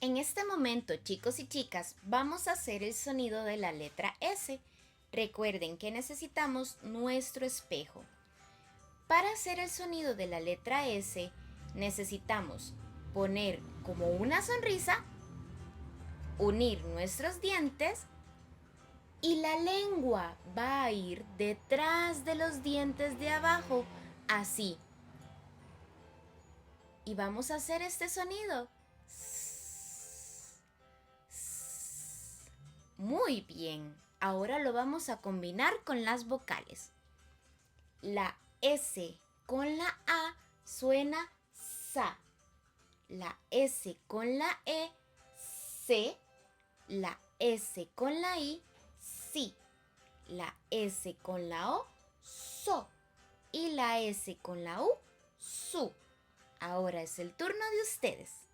En este momento, chicos y chicas, vamos a hacer el sonido de la letra S. Recuerden que necesitamos nuestro espejo. Para hacer el sonido de la letra S, necesitamos poner como una sonrisa, unir nuestros dientes y la lengua va a ir detrás de los dientes de abajo, así. Y vamos a hacer este sonido. Muy bien, ahora lo vamos a combinar con las vocales. La S con la A suena sa. La S con la E, se. La S con la I, si. La S con la O, so. Y la S con la U, su. Ahora es el turno de ustedes.